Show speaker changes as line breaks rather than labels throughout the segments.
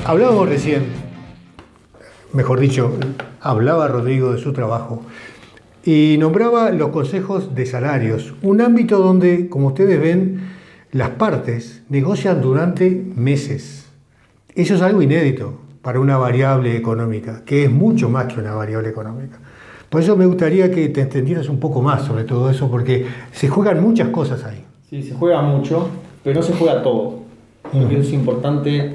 Hablábamos recién, mejor dicho, hablaba Rodrigo de su trabajo y nombraba los consejos de salarios, un ámbito donde, como ustedes ven, las partes negocian durante meses. Eso es algo inédito para una variable económica, que es mucho más que una variable económica. Por eso me gustaría que te entendieras un poco más sobre todo eso, porque se juegan muchas cosas ahí.
Sí, se juega mucho, pero no se juega todo. Creo que eso es importante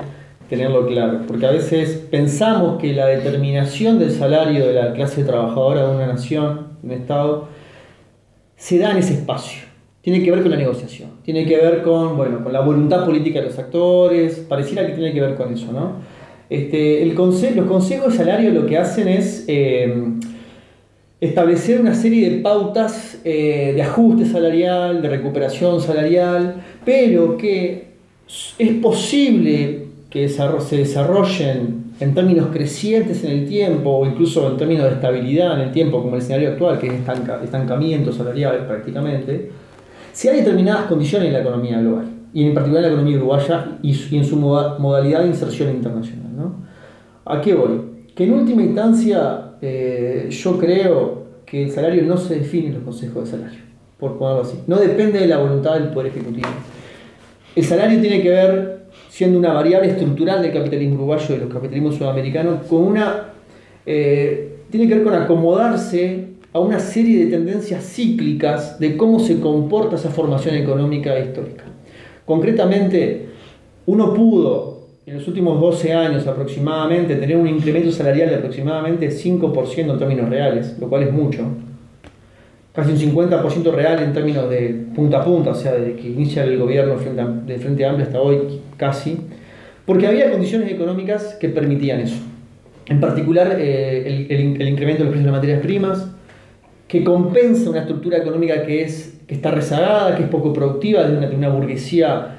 tenerlo claro, porque a veces pensamos que la determinación del salario de la clase trabajadora de una nación, de un Estado, se da en ese espacio. Tiene que ver con la negociación, tiene que ver con, bueno, con la voluntad política de los actores, pareciera que tiene que ver con eso, ¿no? Los consejos de salario lo que hacen es establecer una serie de pautas de ajuste salarial, de recuperación salarial, pero que es posible que se desarrollen en términos crecientes en el tiempo o incluso en términos de estabilidad en el tiempo, como el escenario actual, que es estancamiento salarial prácticamente, si hay determinadas condiciones en la economía global, y en particular en la economía uruguaya y en su modalidad de inserción internacional, ¿no? ¿A qué voy? Que en última instancia yo creo que el salario no se define en los consejos de salario, por ponerlo así. No depende de la voluntad del Poder Ejecutivo. El salario tiene que ver, siendo una variable estructural del capitalismo uruguayo y de los capitalismos sudamericanos, tiene que ver con acomodarse a una serie de tendencias cíclicas de cómo se comporta esa formación económica histórica. Concretamente, uno pudo en los últimos 12 años aproximadamente tener un incremento salarial de aproximadamente 5% en términos reales, lo cual es mucho. Casi un 50% real en términos de punta a punta, o sea, desde que inicia el gobierno de Frente Amplio hasta hoy casi, porque había condiciones económicas que permitían eso. En particular, el incremento de los precios de las materias primas, que compensa una estructura económica que está rezagada, que es poco productiva, de una burguesía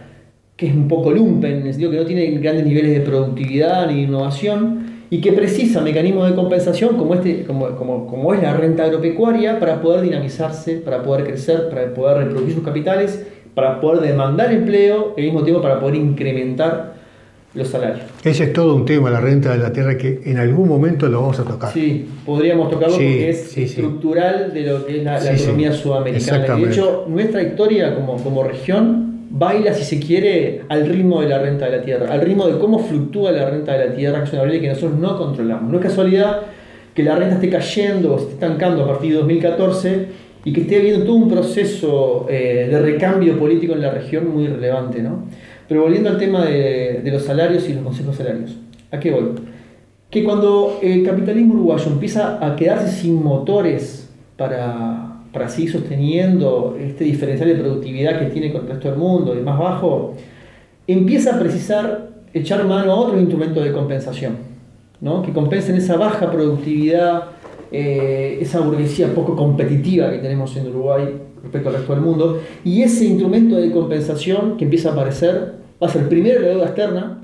que es un poco lumpen, en el sentido que no tiene grandes niveles de productividad ni de innovación, y que precisa mecanismos de compensación como es la renta agropecuaria para poder dinamizarse, para poder crecer, para poder reproducir sus capitales, para poder demandar empleo y al mismo tiempo para poder incrementar los salarios.
Ese es todo un tema, la renta de la tierra, que en algún momento lo vamos a tocar.
Sí, podríamos tocarlo porque es estructural de lo que es la economía sudamericana. De hecho, nuestra historia como región baila, si se quiere, al ritmo de la renta de la tierra, al ritmo de cómo fluctúa la renta de la tierra, que es una variable que nosotros no controlamos. No es casualidad que la renta esté cayendo o esté estancando a partir de 2014 y que esté habiendo todo un proceso de recambio político en la región muy relevante, ¿no? Pero volviendo al tema de los salarios y los consejos salarios, ¿a qué voy? Que cuando el capitalismo uruguayo empieza a quedarse sin motores para seguir sosteniendo este diferencial de productividad que tiene con el resto del mundo, de más bajo, empieza a precisar echar mano a otros instrumentos de compensación, ¿no? Que compensen esa baja productividad, esa burguesía poco competitiva que tenemos en Uruguay respecto al resto del mundo, y ese instrumento de compensación que empieza a aparecer va a ser primero la deuda externa,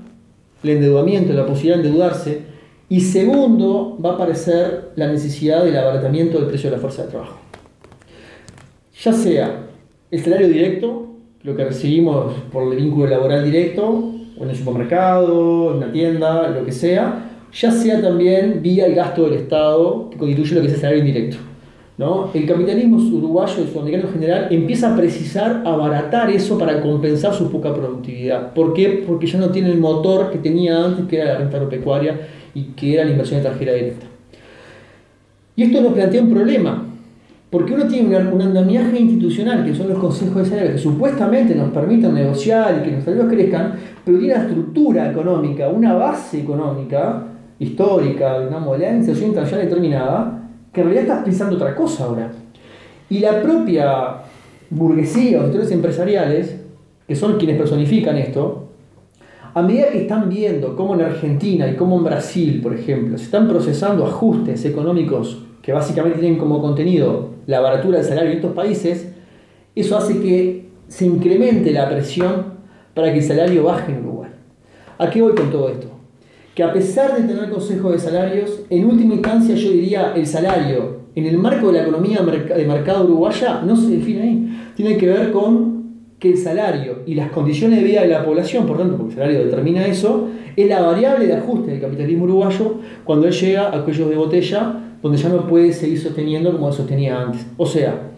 el endeudamiento, la posibilidad de endeudarse, y segundo va a aparecer la necesidad del abaratamiento del precio de la fuerza de trabajo. Ya sea el salario directo, lo que recibimos por el vínculo laboral directo, o en el supermercado, en una tienda, lo que sea, ya sea también vía el gasto del Estado, que constituye lo que es el salario indirecto, ¿no? El capitalismo uruguayo y sudamericano en general empieza a precisar abaratar eso para compensar su poca productividad. ¿Por qué? Porque ya no tiene el motor que tenía antes, que era la renta agropecuaria y que era la inversión extranjera directa. Y esto nos plantea un problema, porque uno tiene un andamiaje institucional, que son los consejos de salario, que supuestamente nos permiten negociar y que los salarios crezcan, pero tiene una estructura económica, una base económica, histórica, digamos, de la inserción internacional determinada, que en realidad está pensando otra cosa ahora. Y la propia burguesía o sectores empresariales, que son quienes personifican esto, a medida que están viendo cómo en Argentina y cómo en Brasil, por ejemplo, se están procesando ajustes económicos que básicamente tienen como contenido la baratura del salario en estos países, eso hace que se incremente la presión para que el salario baje en Uruguay. ¿A qué voy con todo esto? Que a pesar de tener consejos de salarios, en última instancia yo diría el salario en el marco de la economía de mercado uruguaya no se define ahí. Tiene que ver con que el salario y las condiciones de vida de la población, por tanto, porque el salario determina eso, es la variable de ajuste del capitalismo uruguayo cuando él llega a cuellos de botella donde ya no puede seguir sosteniendo como sostenía antes. O sea,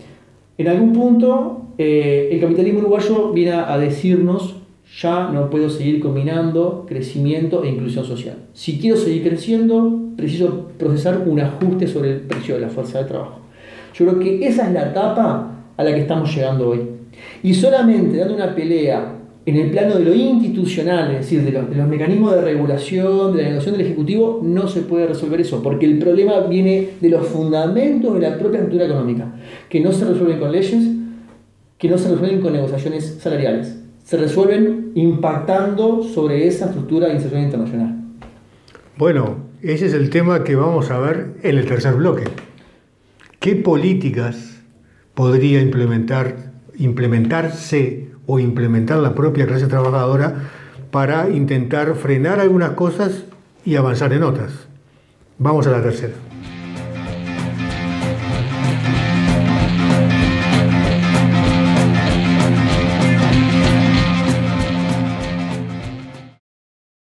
en algún punto el capitalismo uruguayo viene a decirnos: ya no puedo seguir combinando crecimiento e inclusión social. Si quiero seguir creciendo, preciso procesar un ajuste sobre el precio de la fuerza de trabajo. Yo creo que esa es la etapa a la que estamos llegando hoy. Y solamente dando una pelea en el plano de lo institucional, es decir, de los mecanismos de regulación, de la negociación del Ejecutivo, no se puede resolver eso, porque el problema viene de los fundamentos de la propia estructura económica, que no se resuelven con leyes, que no se resuelven con negociaciones salariales, se resuelven impactando sobre esa estructura de inserción internacional.
Bueno, ese es el tema que vamos a ver en el tercer bloque. ¿Qué políticas podría implementarse o implementar la propia clase trabajadora para intentar frenar algunas cosas y avanzar en otras? Vamos a la tercera.